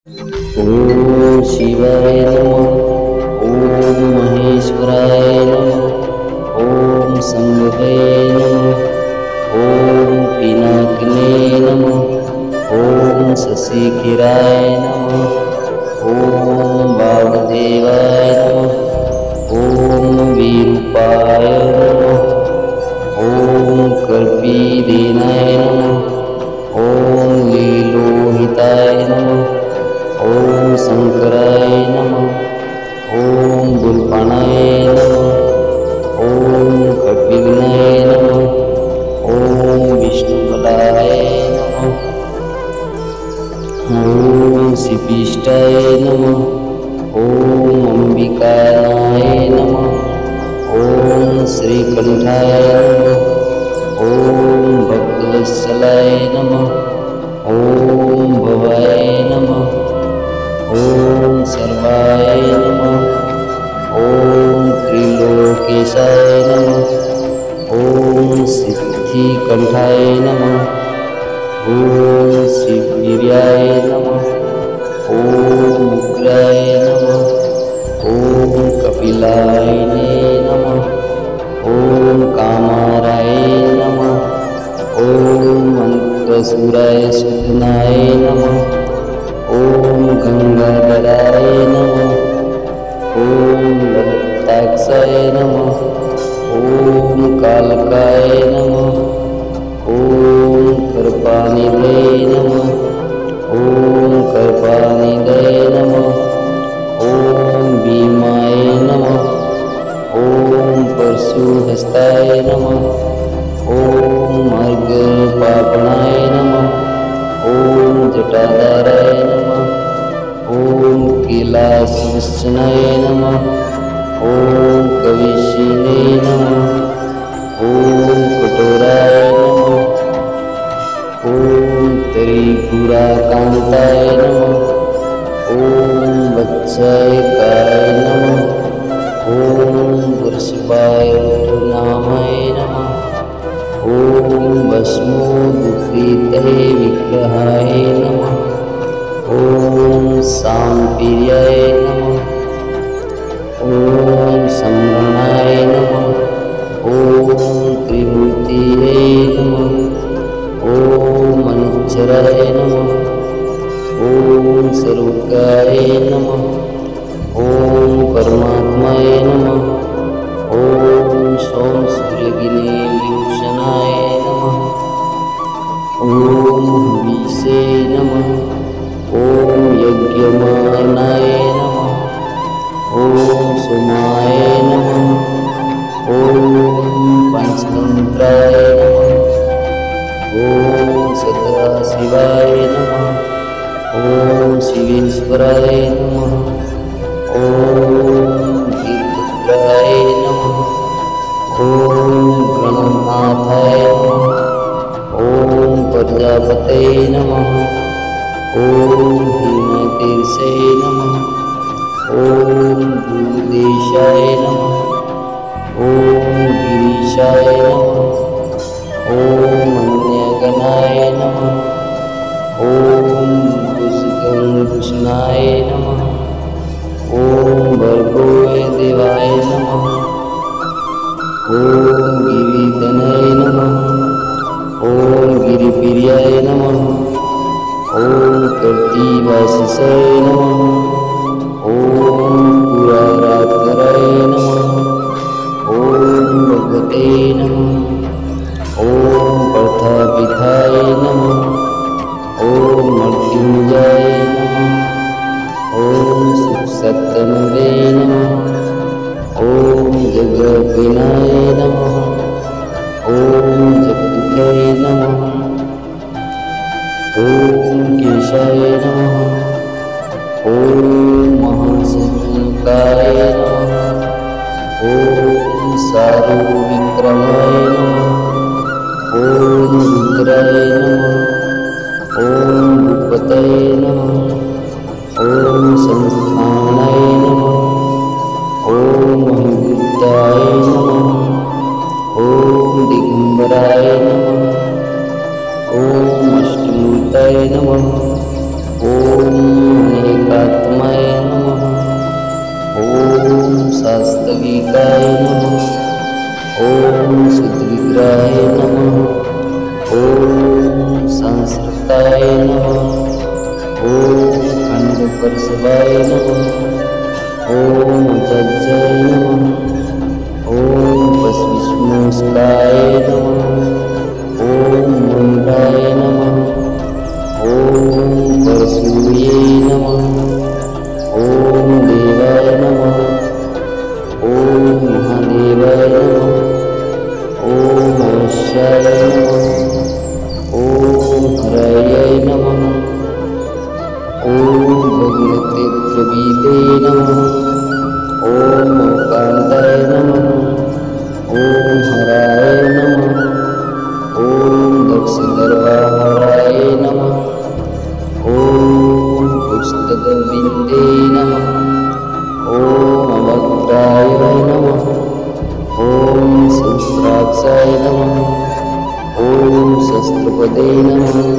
ओम शिवाय नमः। ओम महेश्वराय नमः। ओम शंभवे नमः। ओम पिनाकिने नमः। ओम शशिकिराय नमः। ओम वागदेवाय नमः। ओम विरूपाय नमः। ओम कर्पीदेनाय नमः। ओम लीलोहिताय नमः। ओम शंकराय नमः। ओम बुलपाणाय नमः। ओम खड्विघ्नाय नमः। ओम विष्णुपदाय नमः। ओम शिपिष्टाय नमः। ओम अंबिकानाय नमः। ओम श्रीकंठाय नमः। ओम भक्तवत्सलाय नमः। ओम भवाय नमः। ओम सर्वाय नमः। ओम त्रिलोकेशाय नमः। ओम सिद्धिकंठाय नमः। ओम शिववीर्याय नमः। ओम उग्राय नमः। ओम कपिलाय नमः। ओम कामाराय नमः। ओम मंत्रसुराय सुदनाय नमः। ओम गंगाधराय नमः। ओम ललिताक्षाय नमः। ओम कालकाय नमः। ओम कृपानिधये नमः। ओम कृपानिधये नमः। ओम भीमाय नमः। ओम परशुहस्ताय नमः। ओम अर्घपापणाय नमः। ओम जटाधाराय नमः। ओम कैलासवासिनाय नमः। ओम कविशीले नमः। ओम कठोराय नमः। ओम त्रिपुराकांताय नमः। ओम वत्सायकाय नमः। ओम वृषभाय नामाय नमः। ओम भस्मोद्गीते विग्रहाय नमः। ओम सांप्रियाय नमः। ओम सम्रणाय नमः। ओम त्रिमूर्तये नमः। ओम अनुचराय नमः। ओम सर्वज्ञाय नमः। ओम परमात्माय नमः। ओम सोम सूर्यगिने विभूषणाय नमः। ओम हवीसे नमः। ओम यज्ञमानाय नमः। ओम सोमाय नमः। ओम पंचतंत्राय नमः। ओम सदाशिवाय नमः। ओम शिवेश्वराय नमः। ओम वीरभद्राय नमः। ओम गणनाथाय नमः। ओम प्रजापतये नमः। ओम हिमतीर्षये नमः। ओम भूदेशाय नमः। ओम गिरीशाय नमः। ओम अन्यगणाय नमः। ओम भुजगभूषणाय नमः। ओम भर्गवे देवाय नमः। ओम गिरिधनाय नमः। ओम गिरिप्रियाय नमः। ओम कर्तिवासिसाय नमः। ओम पुराराधराय नमः। ओम भगवते नमः। ओम प्रथापिताय नमः। ओम मृत्युंजय नमः। ओम सुखसत्तनुदे नमः। ओम जगद्विनाय नमः। ओम जगदुखे नमः। ओम केशाय नमः। ओम महासंकाय नमः। ओम सारुविक्रमाय नमः। ओम रुद्राय नमः। ओम भूपतये नमः। ओम संस्थानाय नमः। शिवपर्शवाय नमः। ॐ जज्जय नमः। ॐ विष्णुस्ताय नमः। ॐ मुण्डाय नमः। ॐ परशुये नमः। ॐ देवाय नमः। ॐ महादेवाय नमः। ॐ अवश्याय नमः। ॐ हरये नमः। ॐ भगवते प्रवीते नमः। ॐ अवकान्ताय नमः। ॐ हराय नमः। ॐ दक्षदर्वाहराय नमः। ॐ पुस्तकविन्दे नमः। ॐ अवक्त्राय नमः। ॐ सहस्राक्षाय नमः। ॐ शस्त्रपदे नमः।